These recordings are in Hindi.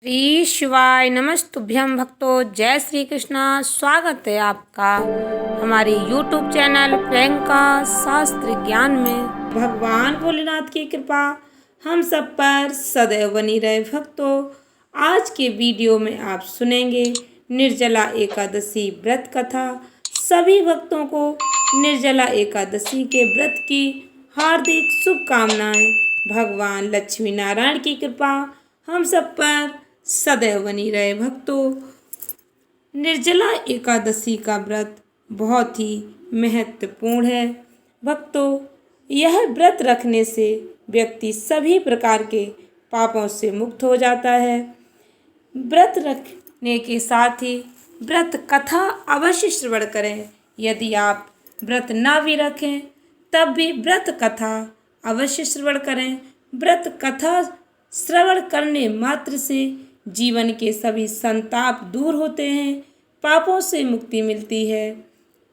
श्री शिवाय नमस्तुभ्यं भक्तों। जय श्री कृष्णा। स्वागत है आपका हमारे YouTube चैनल प्रियंका शास्त्र ज्ञान में। भगवान भोलेनाथ की कृपा हम सब पर सदैव बनी रहे। भक्तों, आज के वीडियो में आप सुनेंगे निर्जला एकादशी व्रत कथा। सभी भक्तों को निर्जला एकादशी के व्रत की हार्दिक शुभकामनाएं। भगवान लक्ष्मी नारायण की कृपा हम सब पर सदैव बनी रहे। भक्तों, निर्जला एकादशी का व्रत बहुत ही महत्वपूर्ण है। भक्तों, यह व्रत रखने से व्यक्ति सभी प्रकार के पापों से मुक्त हो जाता है। व्रत रखने के साथ ही व्रत कथा अवश्य श्रवण करें। यदि आप व्रत ना भी रखें तब भी व्रत कथा अवश्य श्रवण करें। व्रत कथा श्रवण करने मात्र से जीवन के सभी संताप दूर होते हैं, पापों से मुक्ति मिलती है।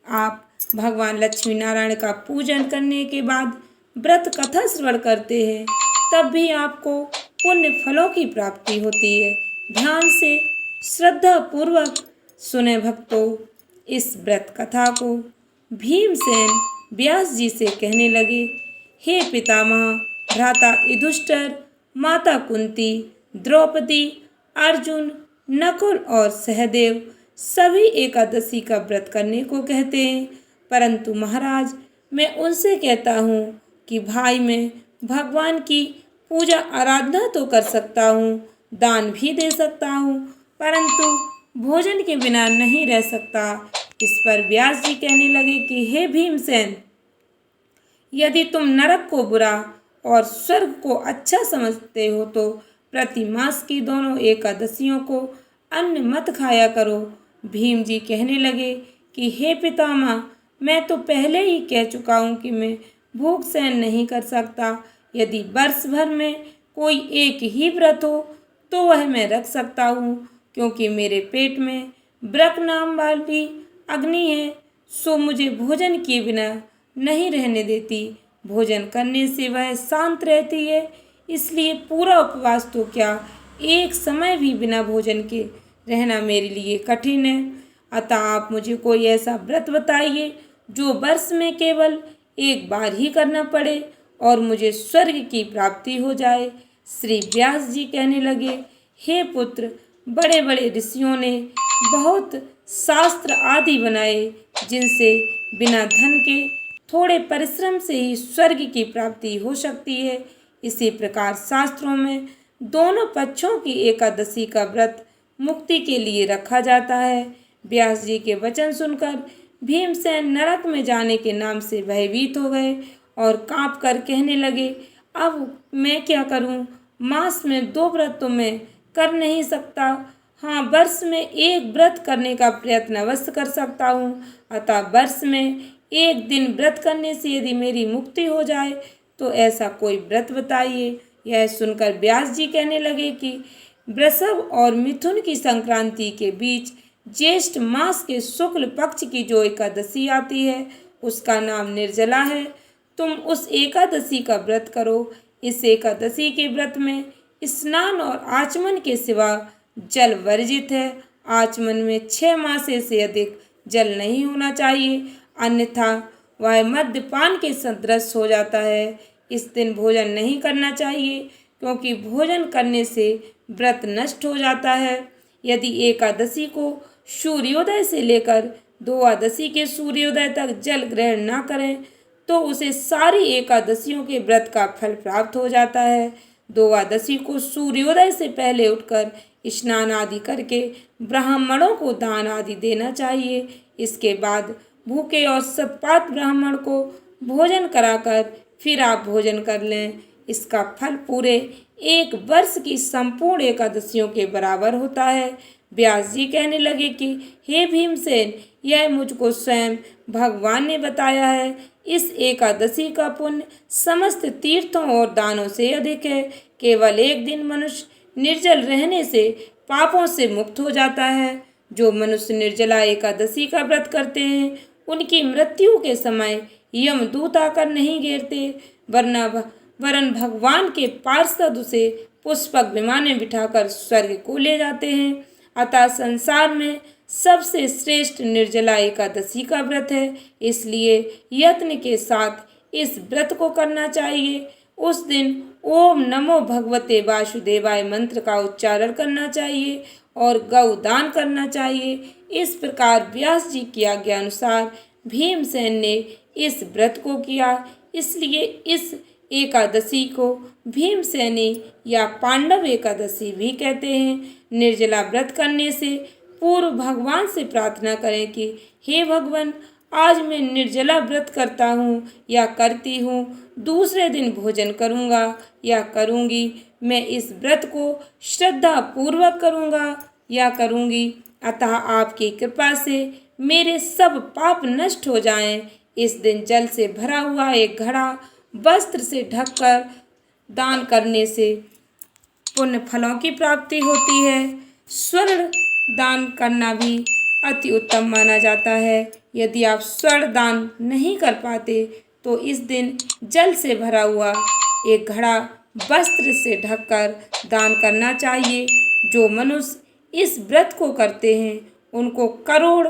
आप भगवान लक्ष्मी नारायण का पूजन करने के बाद व्रत कथा श्रवण करते हैं तब भी आपको पुण्य फलों की प्राप्ति होती है। ध्यान से श्रद्धा पूर्वक सुने भक्तों। इस व्रत कथा को भीमसेन व्यास जी से कहने लगे, हे पितामह, भ्राता युधिष्ठिर, माता कुंती, द्रौपदी, अर्जुन, नकुल और सहदेव सभी एकादशी का व्रत करने को कहते हैं, परंतु महाराज मैं उनसे कहता हूँ कि भाई मैं भगवान की पूजा आराधना तो कर सकता हूँ, दान भी दे सकता हूँ, परंतु भोजन के बिना नहीं रह सकता। इस पर व्यास जी कहने लगे कि हे भीमसेन, यदि तुम नरक को बुरा और स्वर्ग को अच्छा समझते हो तो प्रति मास की दोनों एकादशियों को अन्न मत खाया करो। भीम जी कहने लगे कि हे पितामह, मैं तो पहले ही कह चुका हूँ कि मैं भूख सहन नहीं कर सकता। यदि वर्ष भर में कोई एक ही व्रत हो तो वह मैं रख सकता हूँ, क्योंकि मेरे पेट में ब्रक नाम वाली अग्नि है, सो मुझे भोजन किए बिना नहीं रहने देती। भोजन करने से वह शांत रहती है, इसलिए पूरा उपवास तो क्या, एक समय भी बिना भोजन के रहना मेरे लिए कठिन है। अतः आप मुझे कोई ऐसा व्रत बताइए जो वर्ष में केवल एक बार ही करना पड़े और मुझे स्वर्ग की प्राप्ति हो जाए। श्री व्यास जी कहने लगे, हे पुत्र, बड़े बड़े ऋषियों ने बहुत शास्त्र आदि बनाए जिनसे बिना धन के थोड़े परिश्रम से ही स्वर्ग की प्राप्ति हो सकती है। इसी प्रकार शास्त्रों में दोनों पक्षों की एकादशी का व्रत मुक्ति के लिए रखा जाता है। व्यास जी के वचन सुनकर भीमसेन नरक में जाने के नाम से भयभीत हो गए और कांप कर कहने लगे, अब मैं क्या करूं? मास में 2 व्रत तो मैं कर नहीं सकता। हाँ, वर्ष में एक व्रत करने का प्रयत्न अवश्य कर सकता हूँ। अतः वर्ष में एक दिन व्रत करने से यदि मेरी मुक्ति हो जाए तो ऐसा कोई व्रत बताइए। यह सुनकर व्यास जी कहने लगे कि वृषभ और मिथुन की संक्रांति के बीच ज्येष्ठ मास के शुक्ल पक्ष की जो एकादशी आती है उसका नाम निर्जला है। तुम उस एकादशी का व्रत करो। इस एकादशी के व्रत में स्नान और आचमन के सिवा जल वर्जित है। आचमन में 6 मासे से अधिक जल नहीं होना चाहिए, अन्यथा वह मद्यपान के सदृश हो जाता है। इस दिन भोजन नहीं करना चाहिए, क्योंकि भोजन करने से व्रत नष्ट हो जाता है। यदि एकादशी को सूर्योदय से लेकर द्वादशी के सूर्योदय तक जल ग्रहण न करें तो उसे सारी एकादशियों के व्रत का फल प्राप्त हो जाता है। द्वादशी को सूर्योदय से पहले उठकर स्नान आदि करके ब्राह्मणों को दान आदि देना चाहिए। इसके बाद भूखे और सतपात ब्राह्मण को भोजन कराकर फिर आप भोजन कर लें। इसका फल पूरे एक वर्ष की संपूर्ण एकादशियों के बराबर होता है। व्यास जी कहने लगे कि हे भीमसेन, यह मुझको स्वयं भगवान ने बताया है। इस एकादशी का पुण्य समस्त तीर्थों और दानों से अधिक है। केवल एक दिन मनुष्य निर्जल रहने से पापों से मुक्त हो जाता है। जो मनुष्य निर्जला एकादशी का व्रत करते हैं उनकी मृत्यु के समय यमदूत आकर नहीं घेरते, वरना वरन भगवान के पार्षद उसे पुष्पक विमान में बिठाकर स्वर्ग को ले जाते हैं। अतः संसार में सबसे श्रेष्ठ निर्जला एकादशी का व्रत है, इसलिए यत्न के साथ इस व्रत को करना चाहिए। उस दिन ओम नमो भगवते वासुदेवाय मंत्र का उच्चारण करना चाहिए और गौ दान करना चाहिए। इस प्रकार व्यास जी की आज्ञा अनुसार भीमसेन ने इस व्रत को किया, इसलिए इस एकादशी को भीमसेनी या पांडव एकादशी भी कहते हैं। निर्जला व्रत करने से पूर्व भगवान से प्रार्थना करें कि हे भगवान, आज मैं निर्जला व्रत करता हूँ या करती हूँ, दूसरे दिन भोजन करूँगा या करूँगी। मैं इस व्रत को श्रद्धा पूर्वक करूँगा या करूँगी। अतः आपकी कृपा से मेरे सब पाप नष्ट हो जाएं। इस दिन जल से भरा हुआ एक घड़ा वस्त्र से ढककर दान करने से पुण्य फलों की प्राप्ति होती है। स्वर्ण दान करना भी अति उत्तम माना जाता है। यदि आप स्वर्ण दान नहीं कर पाते तो इस दिन जल से भरा हुआ एक घड़ा वस्त्र से ढककर दान करना चाहिए। जो मनुष्य इस व्रत को करते हैं उनको करोड़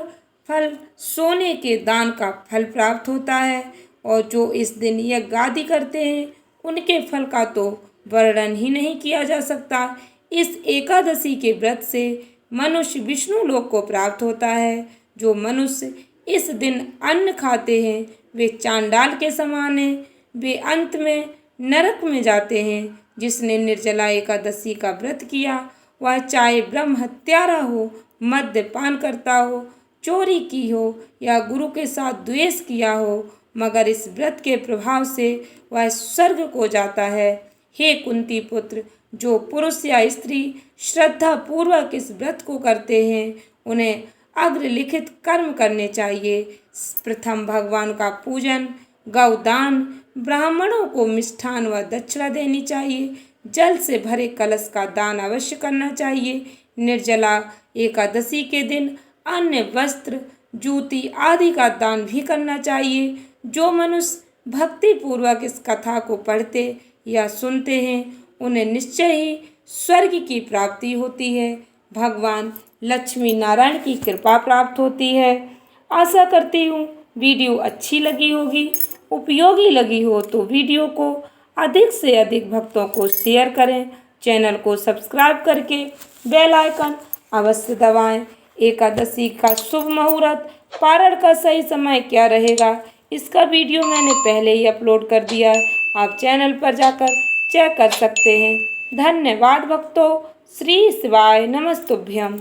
फल सोने के दान का फल प्राप्त होता है, और जो इस दिन यज्ञ आदि करते हैं उनके फल का तो वर्णन ही नहीं किया जा सकता। इस एकादशी के व्रत से मनुष्य विष्णु लोक को प्राप्त होता है। जो मनुष्य इस दिन अन्न खाते हैं वे चांडाल के समान हैं, वे अंत में नरक में जाते हैं। जिसने निर्जला एकादशी का व्रत किया वह चाहे ब्रह्म हत्यारा हो, मद्यपान करता हो, चोरी की हो या गुरु के साथ द्वेष किया हो, मगर इस व्रत के प्रभाव से वह स्वर्ग को जाता है। हे कुंती पुत्र, जो पुरुष या स्त्री श्रद्धा पूर्वक इस व्रत को करते हैं उन्हें अग्रलिखित कर्म करने चाहिए। प्रथम भगवान का पूजन, गौदान, ब्राह्मणों को मिष्ठान व दक्षिणा देनी चाहिए, जल से भरे कलश का दान अवश्य करना चाहिए। निर्जला एकादशी के दिन अन्य वस्त्र, जूती आदि का दान भी करना चाहिए। जो मनुष्य भक्ति पूर्वक इस कथा को पढ़ते या सुनते हैं उन्हें निश्चय ही स्वर्ग की प्राप्ति होती है, भगवान लक्ष्मी नारायण की कृपा प्राप्त होती है। आशा करती हूँ वीडियो अच्छी लगी होगी, उपयोगी लगी हो तो वीडियो को अधिक से अधिक भक्तों को शेयर करें। चैनल को सब्सक्राइब करके बेल आइकन अवश्य दबाएं। एकादशी का शुभ मुहूर्त, पारण का सही समय क्या रहेगा, इसका वीडियो मैंने पहले ही अपलोड कर दिया है, आप चैनल पर जाकर चेक कर सकते हैं। धन्यवाद भक्तों। श्री शिवाय नमस्तुभ्यम।